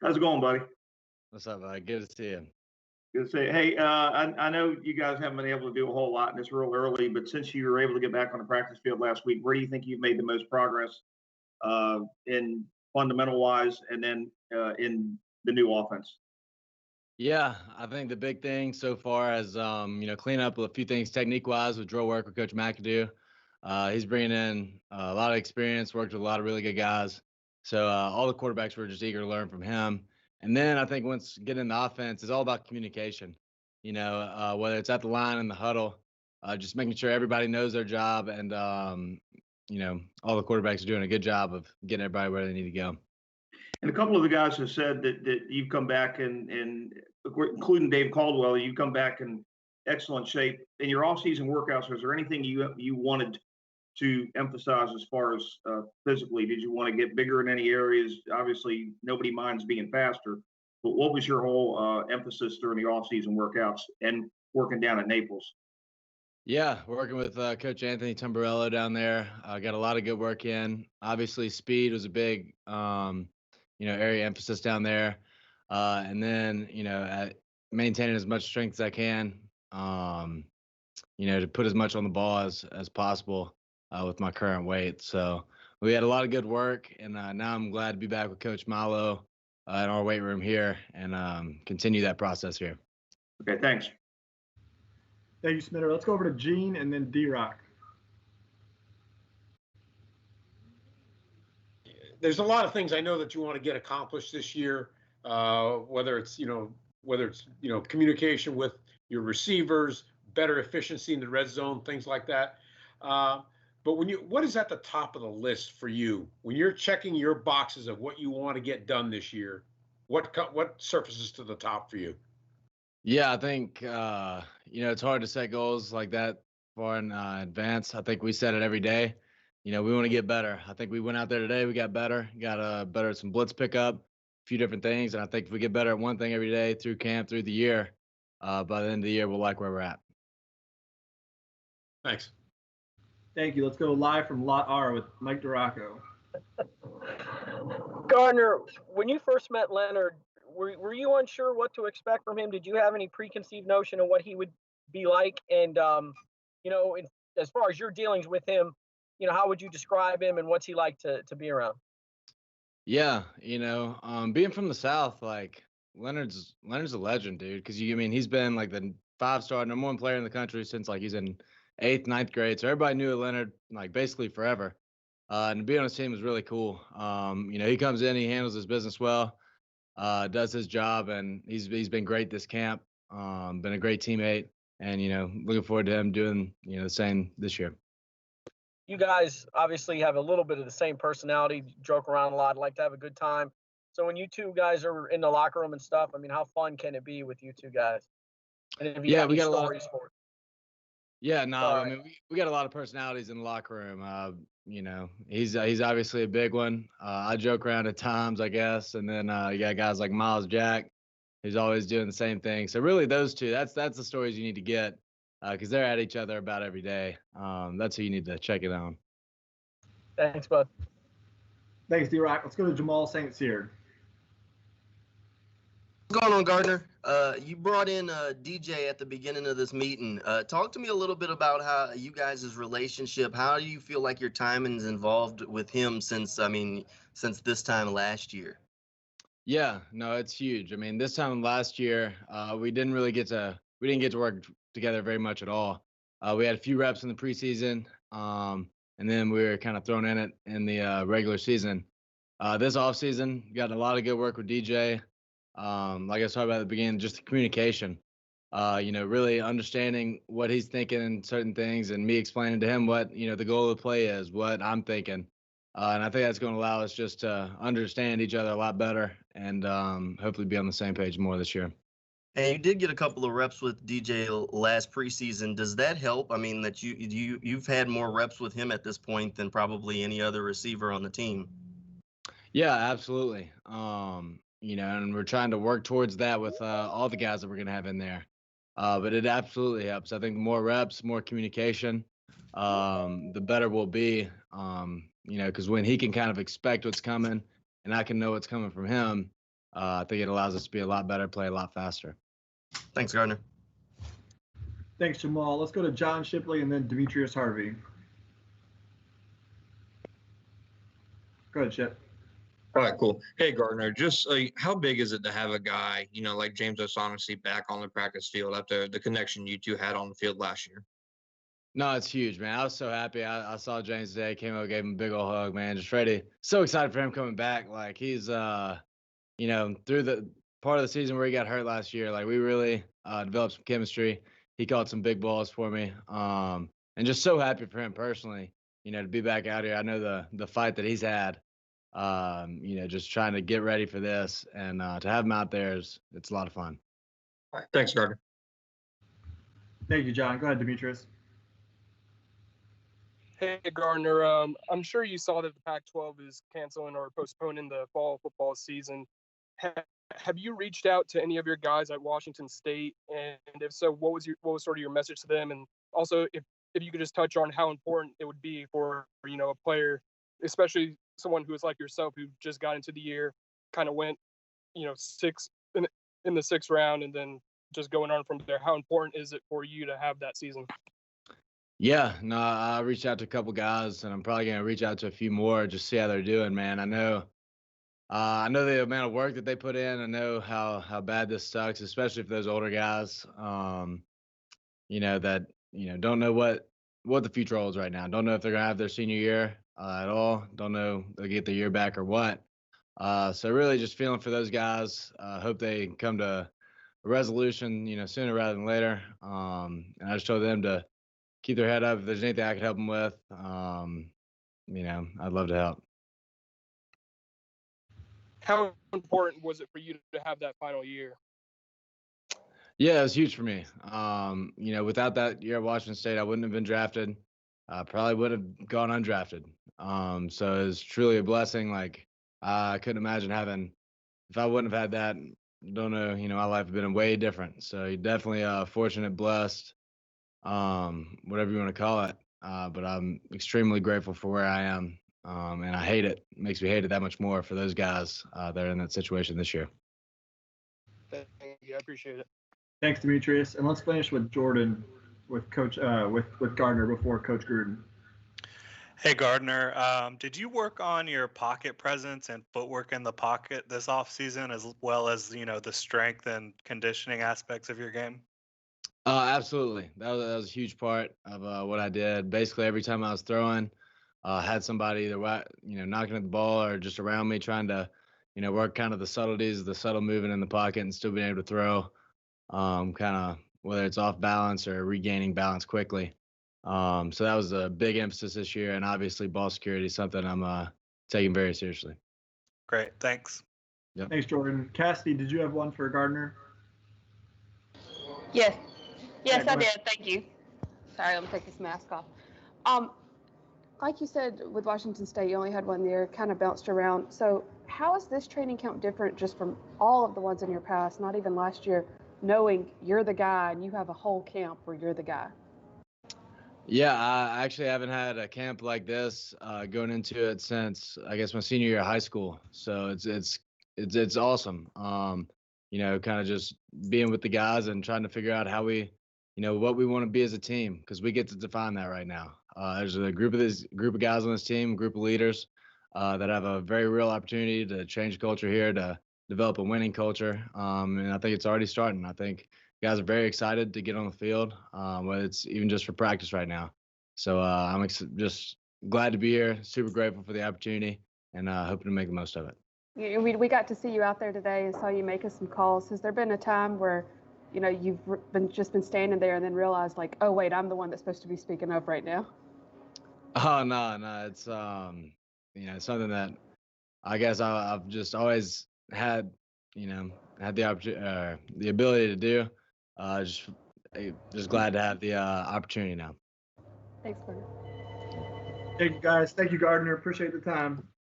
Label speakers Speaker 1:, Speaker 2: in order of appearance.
Speaker 1: How's it going, buddy?
Speaker 2: What's up, bud? Good to see you.
Speaker 1: Good to say. Hey, I know you guys haven't been able to do a whole lot, and it's real early. But since you were able to get back on the practice field last week, where do you think you've made the most progress in fundamental wise, and then in the new offense?
Speaker 2: Yeah, I think the big thing so far is, clean up a few things technique wise with drill work with Coach McAdoo. He's bringing in a lot of experience, worked with a lot of really good guys. So all the quarterbacks were just eager to learn from him. And then I think once getting in the offense, it's all about communication. Whether it's at the line in the huddle, just making sure everybody knows their job, and all the quarterbacks are doing a good job of getting everybody where they need to go.
Speaker 1: And a couple of the guys have said that you've come back and including Dave Caldwell, you've come back in excellent shape in your off-season workouts. Was there anything you wanted to emphasize as far as physically? Did you want to get bigger in any areas? Obviously, nobody minds being faster, but what was your whole emphasis during the off-season workouts and working down at Naples?
Speaker 2: Yeah, we're working with Coach Anthony Tamburello down there. Got a lot of good work in. Obviously, speed was a big, area emphasis down there. And then, at maintaining as much strength as I can, to put as much on the ball as possible with my current weight. So we had a lot of good work, and now I'm glad to be back with Coach Malo in our weight room here and continue that process here.
Speaker 1: Okay, thanks.
Speaker 3: Thank you, Smitter. Let's go over to Gene and then D-Rock.
Speaker 4: There's a lot of things I know that you want to get accomplished this year, whether it's communication with your receivers, better efficiency in the red zone, things like that. But what is at the top of the list for you when you're checking your boxes of what you want to get done this year? What surfaces to the top for you?
Speaker 2: Yeah, I think it's hard to set goals like that far in advance. I think we set it every day. We want to get better. I think we went out there today, we got better, better at some blitz pickup, a few different things. And I think if we get better at one thing every day through camp, through the year, by the end of the year, we'll like where we're at.
Speaker 4: Thanks.
Speaker 3: Thank you. Let's go live from Lot R with Mike Duraco.
Speaker 5: Gardner, when you first met Leonard, were you unsure what to expect from him? Did you have any preconceived notion of what he would be like? And, as far as your dealings with him, how would you describe him and what's he like to be around?
Speaker 2: Yeah, being from the South, like Leonard's a legend, dude. Because he's been like the 5-star number 1 player in the country since like he's in 8th, 9th grade. So everybody knew Leonard like basically forever. And to be on his team was really cool. He comes in, he handles his business well, does his job, and he's been great this camp. Been a great teammate, and looking forward to him doing the same this year.
Speaker 5: You guys obviously have a little bit of the same personality, joke around a lot, like to have a good time. So when you two guys are in the locker room and stuff, how fun can it be with you two guys? And if you have any stories for it?
Speaker 2: Yeah, no, we got a lot of personalities in the locker room. He's obviously a big one. I joke around at times, I guess. And then you got guys like Miles Jack, who's always doing the same thing. So really those two, that's the stories you need to get. Because they're at each other about every day. That's who you need to check it on.
Speaker 5: Thanks, bud.
Speaker 3: Thanks, D-Rock. Let's go to Jamal St. Cyr.
Speaker 6: What's going on, Gardner? You brought in DJ at the beginning of this meeting. Talk to me a little bit about how you guys' relationship. How do you feel like your timing's involved with him since this time last year?
Speaker 2: Yeah, no, it's huge. This time last year, we didn't get to work together very much at all. We had a few reps in the preseason, and then we were kind of thrown in it in the regular season. This offseason, got a lot of good work with DJ. Like I was talking about at the beginning, just the communication, really understanding what he's thinking in certain things, and me explaining to him what, the goal of the play is, what I'm thinking. And I think that's going to allow us just to understand each other a lot better and hopefully be on the same page more this year.
Speaker 6: And you did get a couple of reps with DJ last preseason. Does that help? That you've had more reps with him at this point than probably any other receiver on the team.
Speaker 2: Yeah, absolutely. And we're trying to work towards that with all the guys that we're going to have in there. But it absolutely helps. I think the more reps, more communication, the better we'll be. Because when he can kind of expect what's coming and I can know what's coming from him, I think it allows us to be a lot better, play a lot faster.
Speaker 6: Thanks, Gardner.
Speaker 3: Thanks, Jamal. Let's go to John Shipley and then Demetrius Harvey. Go ahead, Chip.
Speaker 7: All right, cool. Hey, Gardner, just how big is it to have a guy, like James O'Shaughnessy back on the practice field after the connection you two had on the field last year?
Speaker 2: No, it's huge, man. I was so happy. I saw James today, came over, gave him a big old hug, man. Just ready. So excited for him coming back. Like he's, through the part of the season where he got hurt last year, like we really developed some chemistry. He caught some big balls for me. And just so happy for him personally, to be back out here. I know the fight that he's had, just trying to get ready for this and to have him out there it's a lot of fun.
Speaker 7: All right, thanks, Gardner.
Speaker 3: Thank you, John. Go ahead, Demetrius.
Speaker 8: Hey, Gardner. I'm sure you saw that the Pac-12 is canceling or postponing the fall football season. Have you reached out to any of your guys at Washington State? And if so, what was sort of your message to them? And also, if you could just touch on how important it would be for a player, especially someone who is like yourself, who just got into the year, kind of went, six in the sixth round, and then just going on from there. How important is it for you to have that season?
Speaker 2: Yeah, no, I reached out to a couple guys, and I'm probably gonna reach out to a few more, just see how they're doing, man. I know the amount of work that they put in. I know how bad this sucks, especially for those older guys. That don't know what the future holds right now. Don't know if they're gonna have their senior year at all. Don't know if they'll get the year back or what. So really, just feeling for those guys. Hope they come to a resolution, sooner rather than later. And I just told them to keep their head up. If there's anything I could help them with, I'd love to help.
Speaker 8: How important was it for you to have that final year?
Speaker 2: Yeah, it was huge for me. Without that year at Washington State, I wouldn't have been drafted. Probably would have gone undrafted. So it was truly a blessing. Like I couldn't imagine if I wouldn't have had that, don't know, my life would have been way different. So definitely fortunate, blessed, whatever you want to call it. But I'm extremely grateful for where I am. And I hate it. It makes me hate it that much more for those guys that are in that situation this year.
Speaker 8: Thank you. I appreciate it.
Speaker 3: Thanks, Demetrius. And let's finish with Jordan, with Coach with Gardner before Coach Gruden.
Speaker 9: Hey, Gardner. Did you work on your pocket presence and footwork in the pocket this offseason, as well as the strength and conditioning aspects of your game?
Speaker 2: Absolutely. That was a huge part of what I did. Basically, every time I was throwing, had somebody either knocking at the ball or just around me trying to work kind of the subtleties, the subtle movement in the pocket and still being able to throw. Kind of whether it's off balance or regaining balance quickly. So that was a big emphasis this year, and obviously ball security is something I'm taking very seriously.
Speaker 9: Great, thanks.
Speaker 2: Yep.
Speaker 3: Thanks, Jordan. Cassidy, did you have one for Gardner?
Speaker 10: Yes,
Speaker 3: Yeah,
Speaker 10: I
Speaker 3: go
Speaker 10: did. Thank you. Sorry, let me take this mask off. Like you said, with Washington State, you only had 1 year, kind of bounced around. So how is this training camp different just from all of the ones in your past, not even last year, knowing you're the guy and you have a whole camp where you're the guy?
Speaker 2: Yeah, I actually haven't had a camp like this going into it since I guess my senior year of high school. So it's awesome. Kind of just being with the guys and trying to figure out how we, what we want to be as a team, because we get to define that right now. There's a group of guys on this team, group of leaders that have a very real opportunity to change culture here, to develop a winning culture. And I think it's already starting. I think guys are very excited to get on the field, whether it's even just for practice right now. So I'm just glad to be here, super grateful for the opportunity, and hoping to make the most of it.
Speaker 10: We got to see you out there today and saw you making some calls. Has there been a time where, you've been standing there and then realized like, oh, wait, I'm the one that's supposed to be speaking up right now?
Speaker 2: Oh, no, it's, something that I guess I've just alwa't had the opportunity, the ability to do. Just glad to have the opportunity now.
Speaker 10: Thanks, Gardner.
Speaker 3: Thank you, guys. Thank you, Gardner. Appreciate the time.